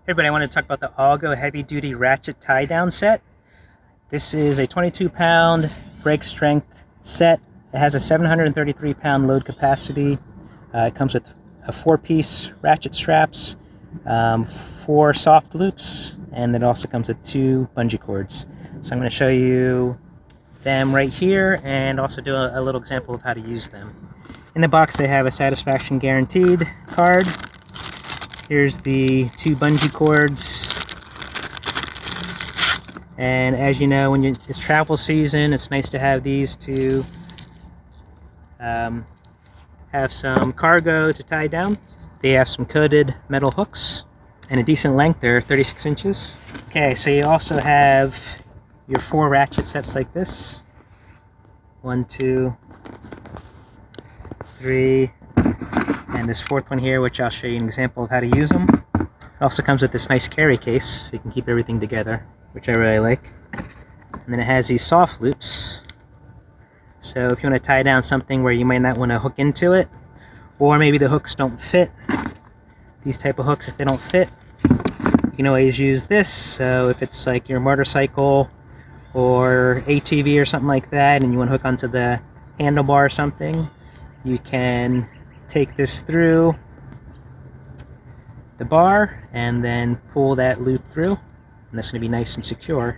Hey everybody, I want to talk about the AUGO Heavy Duty Ratchet Tie Down Set. This is a 22-pound brake strength set. It has a 733-pound load capacity. It comes with a 4-piece ratchet straps, 4 soft loops, and it also comes with 2 bungee cords. So I'm going to show you them right here and also do a little example of how to use them. In the box they have a satisfaction guaranteed card. Here's the 2 bungee cords, and as you know, when it's travel season, it's nice to have these to have some cargo to tie down. They have some coated metal hooks and a decent length. They're 36 inches. Okay, so you also have your 4 ratchet sets like this. 1, 2, 3, and this 4th one here, which I'll show you an example of how to use them. It also comes with this nice carry case, so you can keep everything together, which I really like. And then it has these soft loops. So if you want to tie down something where you might not want to hook into it, or maybe the hooks don't fit, these type of hooks, if they don't fit, you can always use this. So if it's like your motorcycle or ATV or something like that, and you want to hook onto the handlebar or something, you can take this through the bar and then pull that loop through, and that's going to be nice and secure.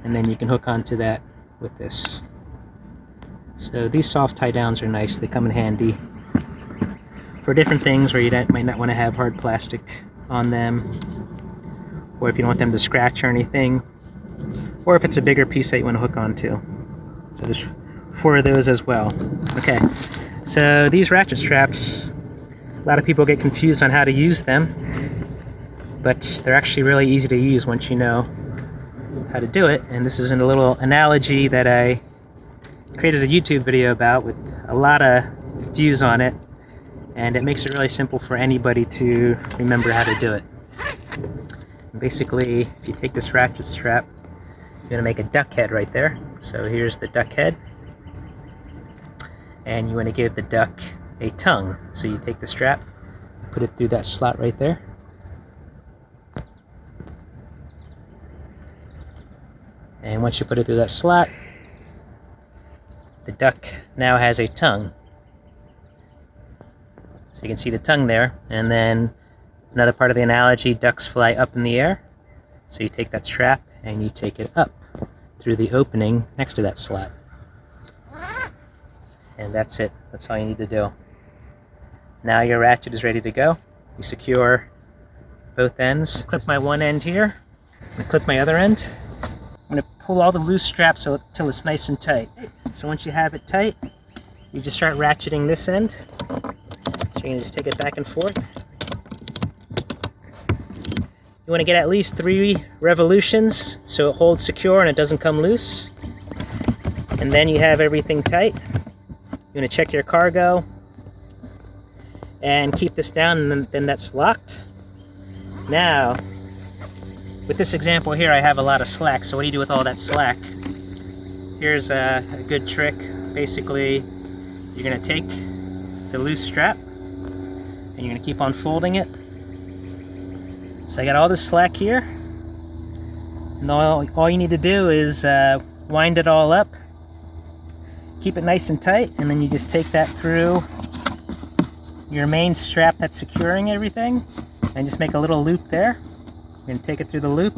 And then you can hook onto that with this. So these soft tie downs are nice. They come in handy for different things where you might not want to have hard plastic on them, or if you don't want them to scratch or anything, or if it's a bigger piece that you want to hook onto. So there's 4 of those as well. Okay, so these ratchet straps, a lot of people get confused on how to use them, but they're actually really easy to use once you know how to do it. And this is a little analogy that I created a YouTube video about with a lot of views on it, and it makes it really simple for anybody to remember how to do it. Basically, if you take this ratchet strap, you're going to make a duck head right there. So here's the duck head, and you want to give the duck a tongue. So you take the strap, put it through that slot right there, and once you put it through that slot, the duck now has a tongue. So you can see the tongue there. And then another part of the analogy, ducks fly up in the air. So you take that strap and you take it up through the opening next to that slot. And that's it. That's all you need to do. Now your ratchet is ready to go. You secure both ends. Clip my one end here, and clip my other end. I'm going to pull all the loose straps until it's nice and tight. So once you have it tight, you just start ratcheting this end. So you can just take it back and forth. You want to get at least 3 revolutions so it holds secure and it doesn't come loose. And then you have everything tight. You want to check your cargo and keep this down, and then that's locked. Now, with this example here, I have a lot of slack. So what do you do with all that slack? Here's a good trick. Basically, you're going to take the loose strap and you're going to keep on folding it. So I got all this slack here, and all you need to do is wind it all up, keep it nice and tight, and then you just take that through your main strap that's securing everything, and just make a little loop there. You're going to take it through the loop,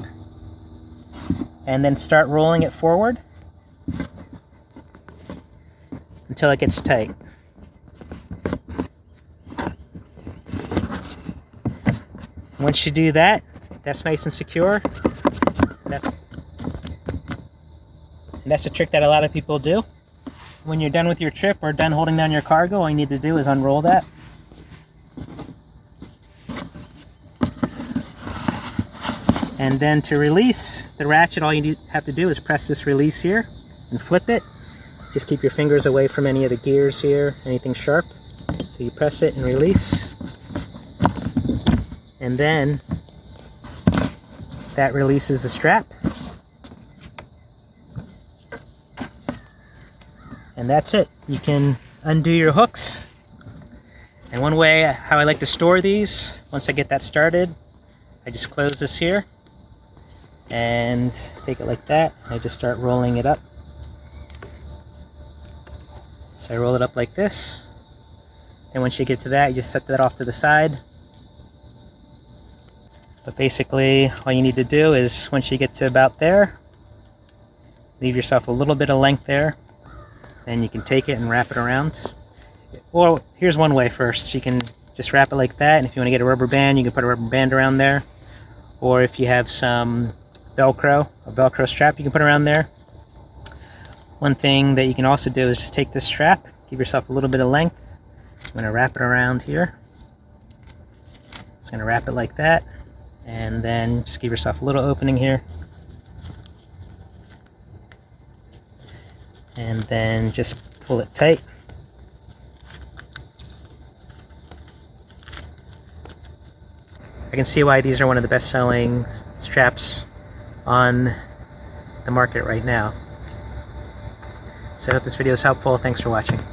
and then start rolling it forward until it gets tight. Once you do that, that's nice and secure. That's a trick that a lot of people do. When you're done with your trip or done holding down your cargo, all you need to do is unroll that. And then to release the ratchet, all you have to do is press this release here and flip it. Just keep your fingers away from any of the gears here, anything sharp. So you press it and release. And then that releases the strap. And that's it. You can undo your hooks And one way how I like to store these, once I get that started, I just close this here and take it like that. I just start rolling it up. So I roll it up like this. And once you get to that, you just set that off to the side. But basically, all you need to do is, once you get to about there, leave yourself a little bit of length there. Then you can take it and wrap it around. Or here's one way first. You can just wrap it like that, and if you want to get a rubber band, you can put a rubber band around there. Or if you have some Velcro, a Velcro strap you can put around there. One thing that you can also do is just take this strap, give yourself a little bit of length. I'm going to wrap it around here. Just going to wrap it like that, and then just give yourself a little opening here. And then just pull it tight. I can see why these are one of the best-selling straps on the market right now. So I hope this video is helpful. Thanks for watching.